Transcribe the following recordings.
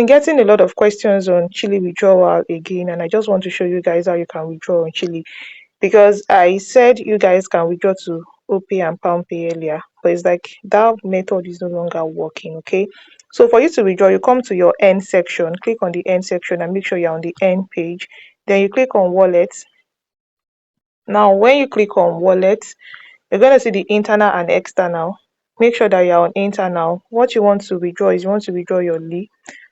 Been getting a lot of questions on Cheelee withdrawal again, and I just want to show you guys how you can withdraw on Cheelee, because I said you guys can withdraw to OPay and PalmPay earlier, but it's like that method is no longer working. Okay, so for you to withdraw, you come to your end section, click on the end section and make sure you're on the end page. Then you click on wallet. Now when you click on wallet, you're going to see the internal and external. Make sure that you're on internal. What you want to withdraw is you want to withdraw your Lee.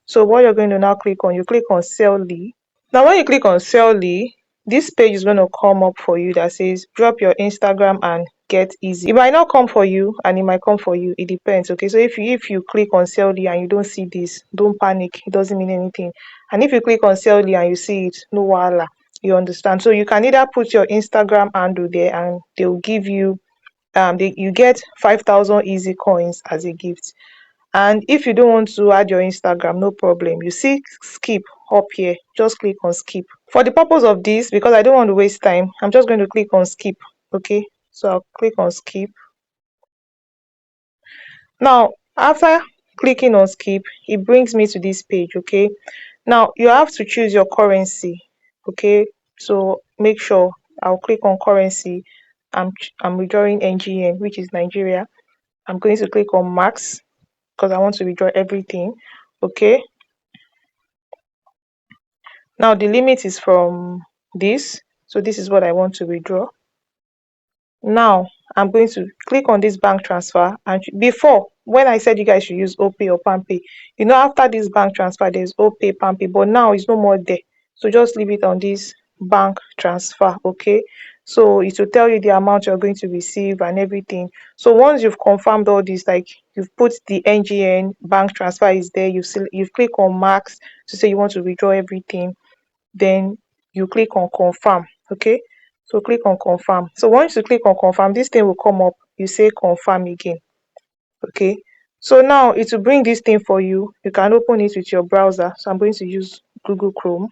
So what you're going to now click on, you click on sell Lee. Now when you click on sell Lee, this page is going to come up for you that says drop your Instagram and get easy. It might not come for you and it might come for you. It depends. Okay, so if you click on sell Lee and you don't see this, don't panic. It doesn't mean anything. And if you click on sell Lee and you see it, no wahala. You understand? So you can either put your Instagram handle there and they'll give you you get 5,000 easy coins as a gift. And if you don't want to add your Instagram, no problem. You see skip up here, just click on skip. For the purpose of this, because I don't want to waste time, I'm just going to click on skip. Okay, so I'll click on skip. Now after clicking on skip, it brings me to this page. Okay, now you have to choose your currency. Okay, so make sure I'll click on currency. I'm withdrawing NGN, which is Nigeria. I'm going to click on max because I want to withdraw everything. Okay, now the limit is from this, so this is what I want to withdraw. Now I'm going to click on this bank transfer, and before, when I said you guys should use OPay or PalmPay, you know, after this bank transfer there's OPay, PalmPay, but now it's no more there. So just leave it on this bank transfer. Okay, so it will tell you the amount you're going to receive and everything. So once you've confirmed all this, like you've put the NGN bank transfer is there, you've click on max to say you want to withdraw everything, then you click on confirm. Okay, so click on confirm. So once you click on confirm, this thing will come up, you say confirm again. Okay, so now it will bring this thing for you. You can open it with your browser. So I'm going to use Google Chrome.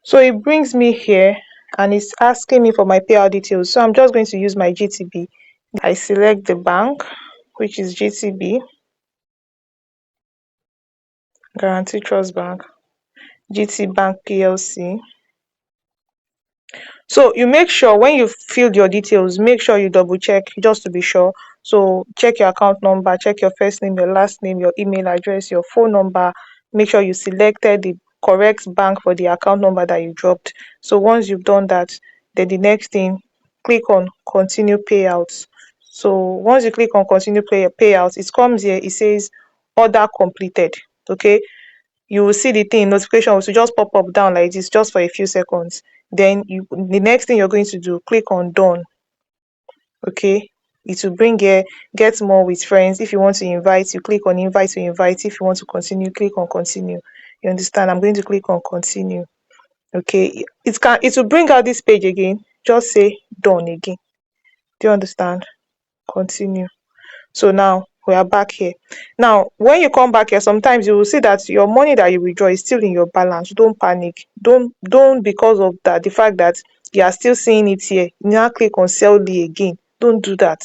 So it brings me here and it's asking me for my payout details. So I'm just going to use my GTB. I select the bank, which is GTB, Guarantee Trust Bank, GT Bank PLC. So you make sure when you filled your details, make sure you double check just to be sure. So check your account number, check your first name, your last name, your email address, your phone number. Make sure you selected the correct bank for the account number that you dropped. So once you've done that, then the next thing, click on continue payouts. So once you click on continue payouts, it comes here, it says order completed. Okay, you will see the thing notification will just pop up down like this just for a few seconds. Then the next thing you're going to do, click on done. Okay, it will bring here get more with friends. If you want to invite, you click on invite to invite. If you want to continue, click on continue. You understand? I'm going to click on continue. Okay, it will bring out this page again. Just say done again. Do you understand? Continue. So now we are back here. Now when you come back here, sometimes you will see that your money that you withdraw is still in your balance. Don't panic. Don't because of that, the fact that you are still seeing it here, now click on sell Lee again. Don't do that.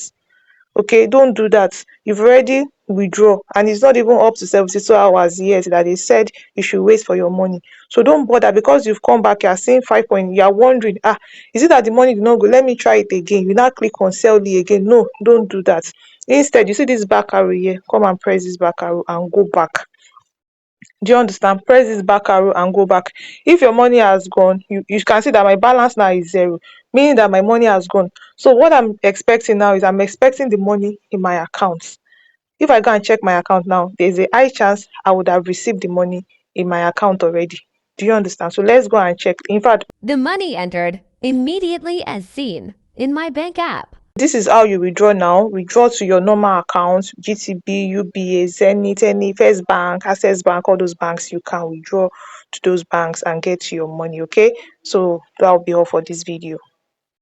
Okay, don't do that. You've already withdraw and it's not even up to 72 hours yet that they said you should wait for your money. So don't bother because you've come back, you're seeing 5 point, you're wondering, is it that the money did not go? Let me try it again. You now click on sell Lee again. No, don't do that. Instead, you see this back arrow here, come and press this back arrow and go back. Do you understand? Press this back arrow and go back. If your money has gone, you can see that my balance now is 0, meaning that my money has gone. So what I'm expecting now is I'm expecting the money in my account. If I go and check my account now, there's a high chance I would have received the money in my account already. Do you understand? So let's go and check. In fact, the money entered immediately as seen in my bank app. This is how you withdraw now. Withdraw to your normal account, GTB, UBA, Zenith, any First Bank, Access Bank, all those banks. You can withdraw to those banks and get your money. Okay, so that'll be all for this video.